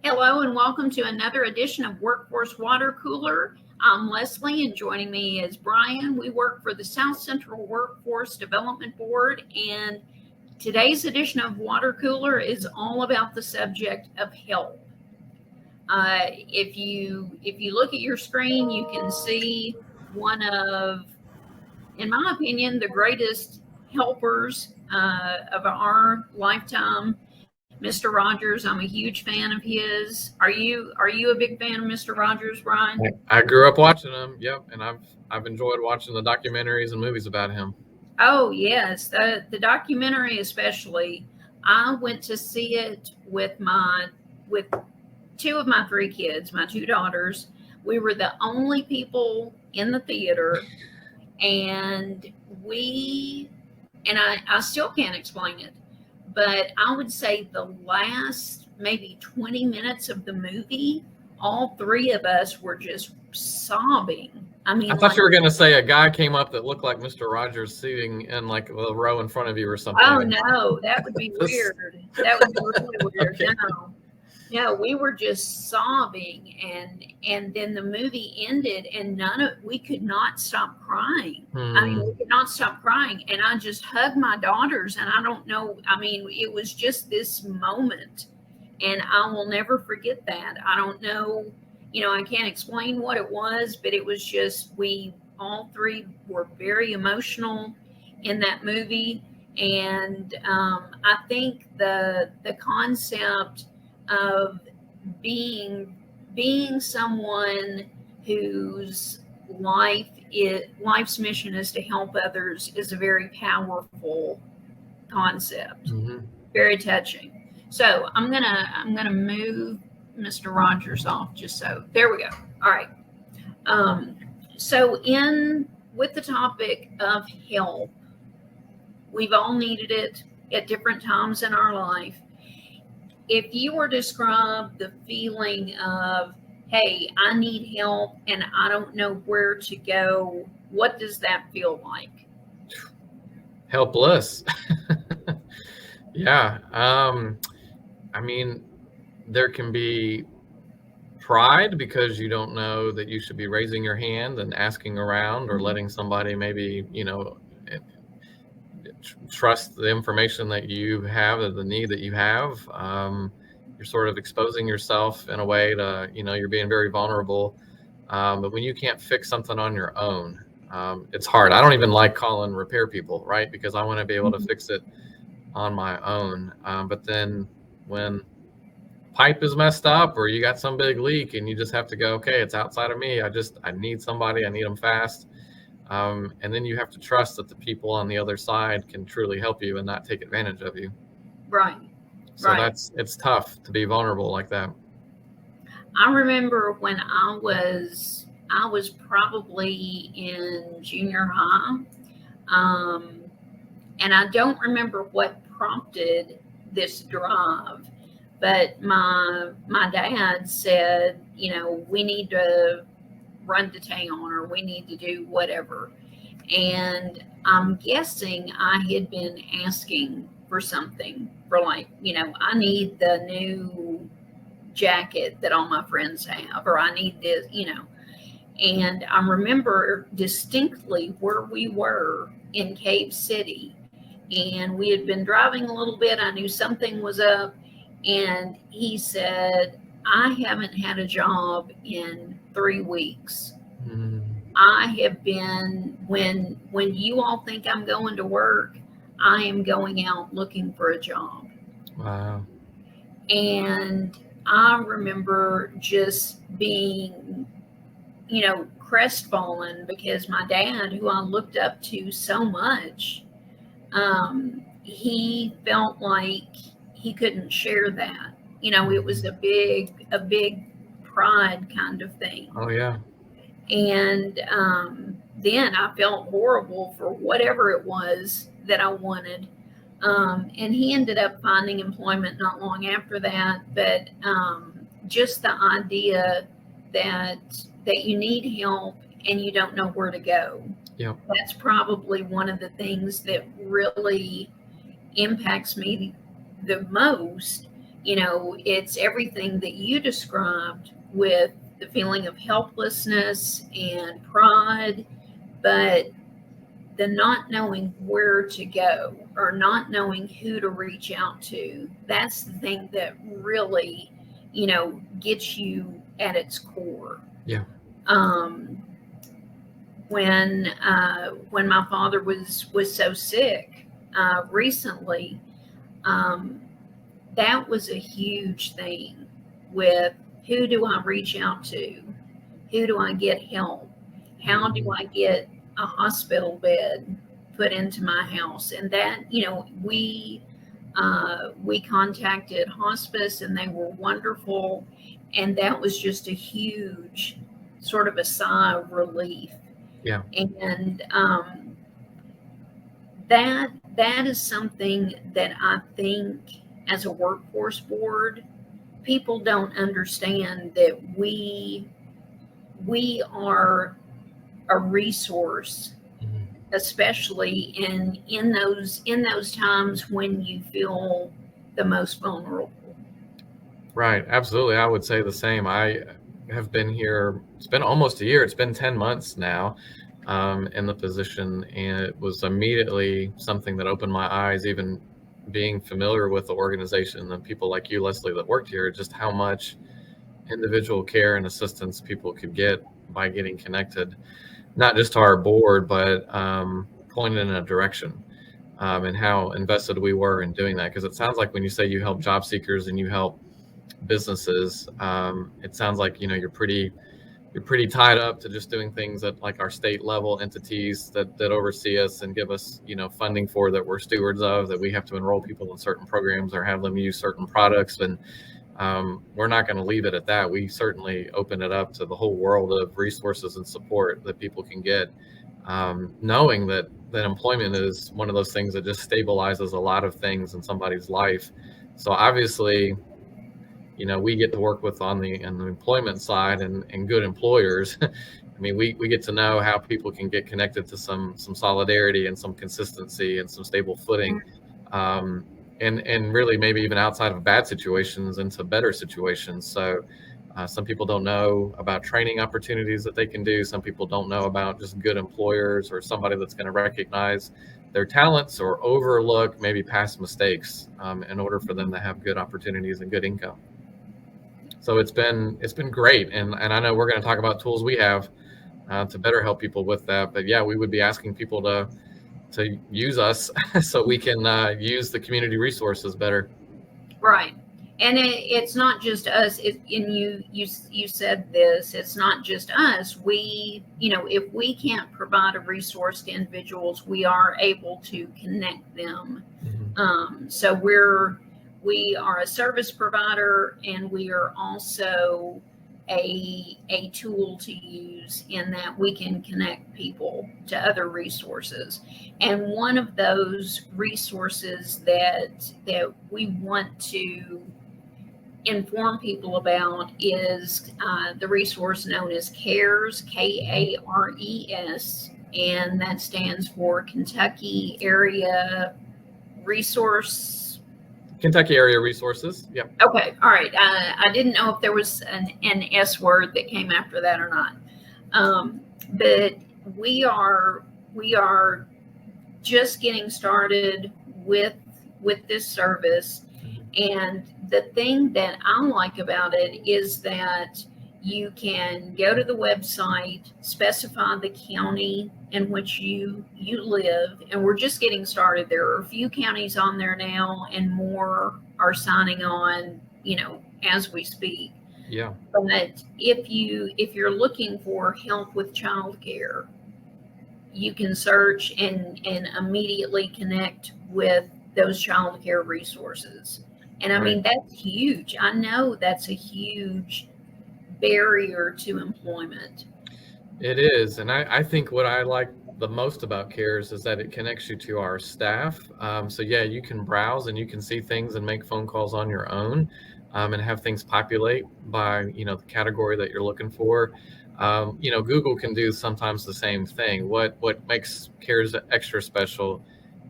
Hello and welcome to another edition of Workforce Watercooler. I'm Leslie and joining me is Brian. We work for the South Central Workforce Development Board, and today's edition of Watercooler is all about the subject of help. If you look at your screen, you can see one of, in my opinion, the greatest helpers of our lifetime, Mr. Rogers. I'm a huge fan of his. Are you a big fan of Mr. Rogers, Brian? I grew up watching him. Yep, and I've enjoyed watching the documentaries and movies about him. Oh yes, the documentary especially. I went to see it with two of my three kids, my two daughters. We were the only people in the theater, and we and I still can't explain it, but I would say the last maybe 20 minutes of the movie, all three of us were just sobbing. I I mean, thought like, you were going to say a guy came up that looked like Mr. Rogers sitting in like the row in front of you or oh something. no, that would be This- weird. That would be really weird. okay. No, we were just sobbing, and then the movie ended, and we could not stop crying. I mean, Hmm. we could not stop crying, and I just hugged my daughters, and I don't know. I mean, it was just this moment, and I will never forget that. I don't know. I can't explain what it was, but it was just we all three were very emotional in that movie, and I think the concept of being someone whose life's mission is to help others is a very powerful concept, Hmm. very touching. So I'm gonna move Mr. Rogers off just so there we go. All right. Um, so in with the topic of help, we've all needed it at different times in our life. If you were to describe the feeling of, hey, I need help and I don't know where to go, what does that feel like? Helpless. Yeah. I mean, there can be pride because you don't know that you should be raising your hand and asking around or letting somebody maybe, trust the information that you have or the need that you have. You're sort of exposing yourself in a way to, you're being very vulnerable. But when you can't fix something on your own, it's hard. I don't even like calling repair people, right? Because I want to be able to fix it on my own. But then when pipe is messed up or you got some big leak and you just have to go, okay, it's outside of me. I need somebody. I need them fast. And then you have to trust that the people on the other side can truly help you and not take advantage of you. Right, So right. it's tough to be vulnerable like that. I remember when I was probably in junior high, um, and I don't remember what prompted this drive, but my dad said, we need to run to town or we need to do whatever. And I'm guessing I had been asking for something for, like, I need the new jacket that all my friends have, or I need this. And I remember distinctly where we were in Cave City, and we had been driving a little bit. I knew something was up, and he said, I haven't had a job in 3 weeks. Mm, I have been, when you all think I'm going to work, I am going out looking for a job. wow. And I remember just being, crestfallen because my dad, who I looked up to so much, he felt like he couldn't share that. It was a big pride kind of thing. Oh yeah. And then I felt horrible for whatever it was that I wanted. And he ended up finding employment not long after that. But just the idea that you need help and you don't know where to go. Yep. That's probably one of the things that really impacts me the most It's everything that you described with the feeling of helplessness and pride, but the not knowing where to go or not knowing who to reach out to, that's the thing that really, gets you at its core. Yeah. Um, when my father was so sick recently, um, that was a huge thing with who do I reach out to? Who do I get help? How do Mhm. I get a hospital bed put into my house? And that, we contacted hospice and they were wonderful. And that was just a huge sort of a sigh of relief. Yeah. And that is something that I think as a workforce board, people don't understand that we are a resource, Mhm. especially in those times when you feel the most vulnerable. Right. Absolutely. I would say the same. I have been here. It's been almost a year. It's been 10 months now, in the position. And it was immediately something that opened my eyes, even being familiar with the organization and people like you, Leslie, that worked here, just how much individual care and assistance people could get by getting connected, not just to our board, but pointed in a direction. And how invested we were in doing that. Because it sounds like when you say you help job seekers and you help businesses, it sounds like you're pretty tied up to just doing things at like our state level entities that oversee us and give us funding for, that we're stewards of, that we have to enroll people in certain programs or have them use certain products. And we're not going to leave it at that. We certainly open it up to the whole world of resources and support that people can get, knowing that employment is one of those things that just stabilizes a lot of things in somebody's life. So obviously, we get to work with on the employment side and good employers. I mean, we get to know how people can get connected to some solidarity and some consistency and some stable footing, um, and really maybe even outside of bad situations into better situations. So some people don't know about training opportunities that they can do. Some people don't know about just good employers or somebody that's going to recognize their talents or overlook maybe past mistakes, in order for them to have good opportunities and good income. So it's been great, and I know we're going to talk about tools we have to better help people with that. But yeah, we would be asking people to use us so we can use the community resources better. Right. And it's not just us. And you said this. It's not just us. If we can't provide a resource to individuals, we are able to connect them. Mhm. So we are a service provider, and we are also a tool to use in that we can connect people to other resources. And one of those resources that we want to inform people about is the resource known as CARES, Mhm. KARES, and that stands for Kentucky Area Resource. Kentucky area resources. Yep. Okay, all right. I didn't know if there was an S word that came after that or not. But we are just getting started with with this service, Mhm. and the thing that I like about it is that you can go to the website, specify the county in which you live, and we're just getting started. There are a few counties on there now, and more are signing on, as we speak. Yeah. But if you're looking for help with childcare, you can search and immediately connect with those child care resources. And I Right. mean, that's huge. I know that's a huge barrier to employment. It is, and I think what I like the most about CARES is that it connects you to our staff. So yeah, you can browse and you can see things and make phone calls on your own, and have things populate by the category that you're looking for. Google can do sometimes the same thing. What makes CARES extra special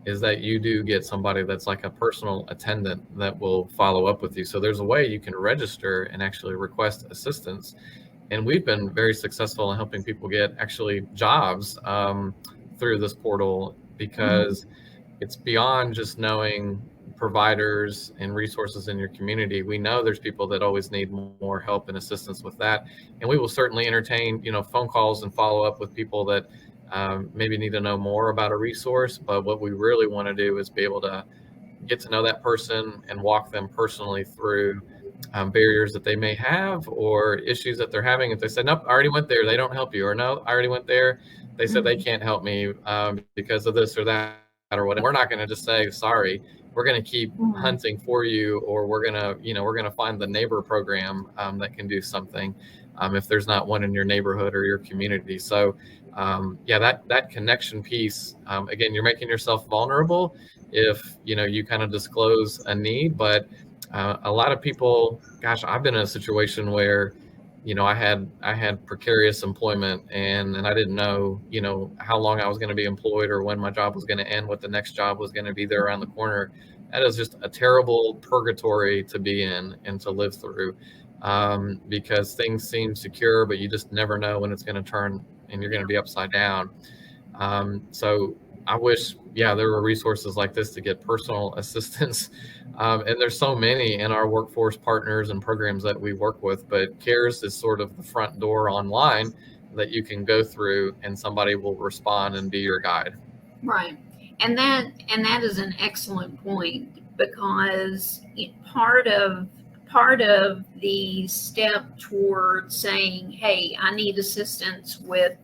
is that you do get somebody that's like a personal attendant that will follow up with you. So there's a way you can register and actually request assistance. And we've been very successful in helping people get actually jobs through this portal, Mhm. because it's beyond just knowing providers and resources in your community. We know there's people that always need more help and assistance with that, and we will certainly entertain, phone calls and follow up with people that maybe need to know more about a resource. But what we really want to do is be able to get to know that person and walk them personally through barriers that they may have or issues that they're having. If they said, nope, I already went there, they don't help you, or no, I already went there, they said they Mhm. can't help me because of this or that or whatever. We're not going to just say, sorry. We're going to keep Mhm. hunting for you, or we're going to find the neighbor program that can do something if there's not one in your neighborhood or your community. So yeah, that connection piece, again, you're making yourself vulnerable if you kind of disclose a need. But a lot of people, gosh, I've been in a situation where I had precarious employment, and I didn't know how long I was going to be employed or when my job was going to end, what the next job was going to be there around the corner. That is just a terrible purgatory to be in and to live through, because things seem secure, but you just never know when it's going to turn and you're going to be upside down. So I wish, yeah, there were resources like this to get personal assistance. And there's so many in our workforce partners and programs that we work with, but CARES is sort of the front door online that you can go through, and somebody will respond and be your guide. Right. And that is an excellent point, because part of the step toward saying, "Hey, I need assistance with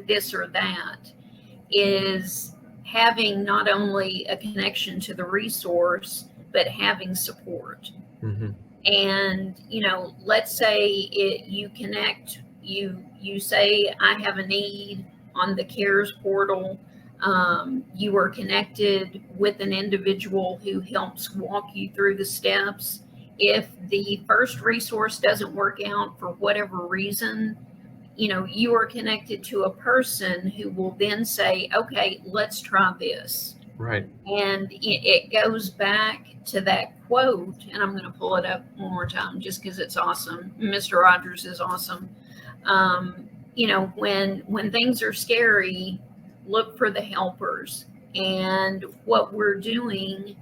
this or that," is having not only a connection to the resource, but having support. Mm-hmm. And let's say you connect, you say, I have a need on the cares portal. You are connected with an individual who helps walk you through the steps. If the first resource doesn't work out for whatever reason, you are connected to a person who will then say, okay, let's try this. Right. And it goes back to that quote, and I'm going to pull it up one more time just because it's awesome. Mr. Rogers is awesome. When things are scary, look for the helpers. And what we're doing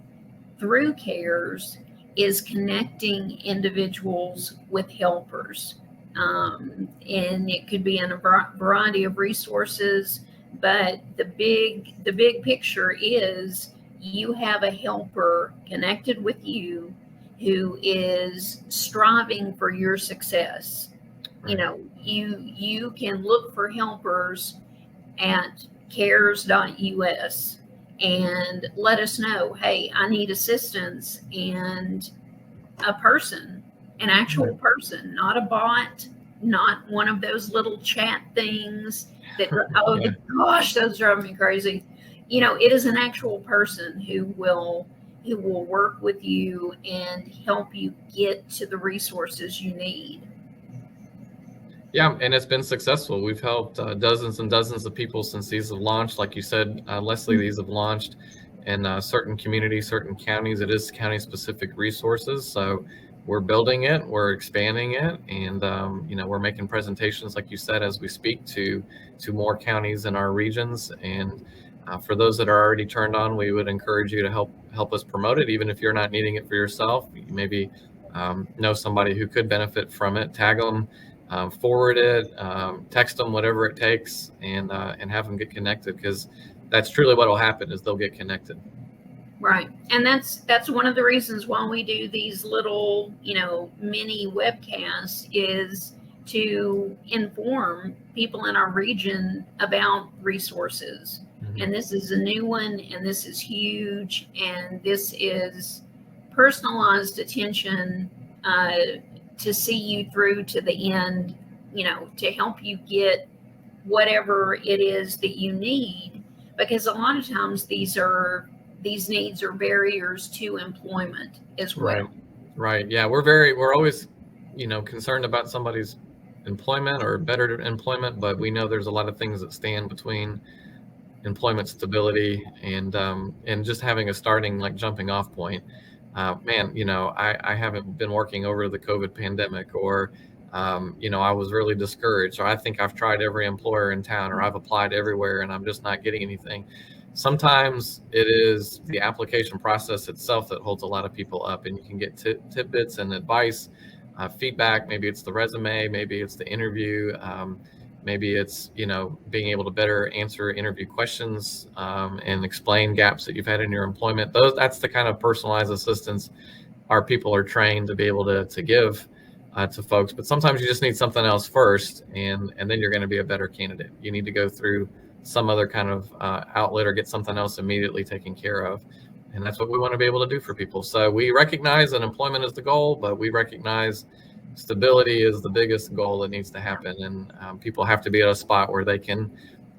through CARES is connecting individuals with helpers. And it could be in a variety of resources, but the big picture is you have a helper connected with you who is striving for your success. Right. You can look for helpers at cares.us and let us know, hey, I need assistance. And a person, an actual Right. person, not a bot, not one of those little chat things that, oh Right. gosh, those drive me crazy. It is an actual person who will work with you and help you get to the resources you need. Yeah, and it's been successful. We've helped dozens and dozens of people since these have launched. Like you said, Leslie, these have launched in certain communities, certain counties. It is county specific resources. So we're building it, we're expanding it, and we're making presentations, like you said, as we speak to more counties in our regions. And for those that are already turned on, we would encourage you to help us promote it, even if you're not needing it for yourself. You maybe know somebody who could benefit from it. Tag them, forward it, text them, whatever it takes, and have them get connected, because that's truly what will happen is they'll get connected. Right. And that's one of the reasons why we do these little, mini webcasts, is to inform people in our region about resources. Mm-hmm. And this is a new one, and this is huge, and this is personalized attention, uh, to see you through to the end, to help you get whatever it is that you need, because a lot of times these needs are barriers to employment as Right. well. Right. Yeah, we're always, concerned about somebody's employment or better employment, but we know there's a lot of things that stand between employment stability, and just having a starting, like, jumping off point. Man, I haven't been working over the COVID pandemic, or I was really discouraged, or I think I've tried every employer in town, or I've applied everywhere and I'm just not getting anything. Sometimes it is the application process itself that holds a lot of people up, and you can get tidbits and advice, feedback. Maybe it's the resume, maybe it's the interview, maybe it's being able to better answer interview questions, and explain gaps that you've had in your employment. That's the kind of personalized assistance our people are trained to be able to give to folks. But sometimes you just need something else first, and then you're going to be a better candidate. You need to go through some other kind of outlet, or get something else immediately taken care of. And that's what we want to be able to do for people. So we recognize that employment is the goal, but we recognize stability is the biggest goal that needs to happen. And people have to be at a spot where they can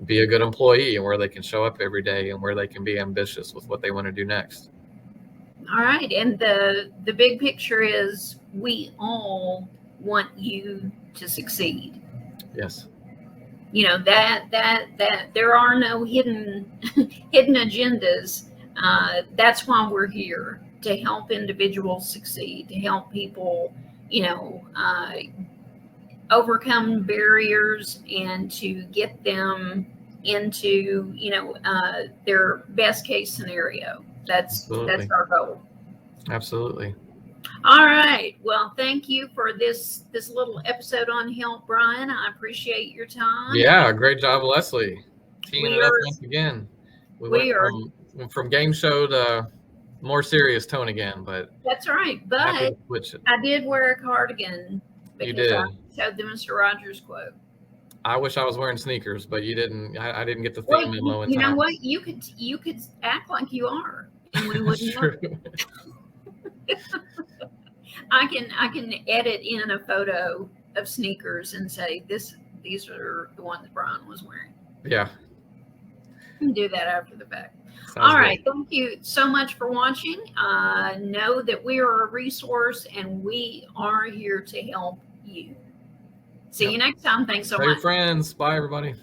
be a good employee, and where they can show up every day, and where they can be ambitious with what they want to do next. All right. And the big picture is we all want you to succeed. Yes. That there are no hidden agendas. That's why we're here, to help individuals succeed, to help people, overcome barriers, and to get them into, their best case scenario. That's our goal. Absolutely. All right. Well, thank you for this little episode on help, Brian. I appreciate your time. Yeah, great job, Leslie. Teeing it up once again. We went from game show to more serious tone again, but that's right. But I did wear a cardigan because you did. I showed them Mr. Rogers' quote. I wish I was wearing sneakers, but you didn't. I didn't get the theme memo in time. You know what? You could act like you are, and we wouldn't know. I can edit in a photo of sneakers and say these are the ones Brian was wearing. Yeah. You can do that after the fact. All right. Thank you so much for watching. Know that we are a resource, and we are here to help you. See you next time. Thanks so much. Hey, friends. Bye, everybody.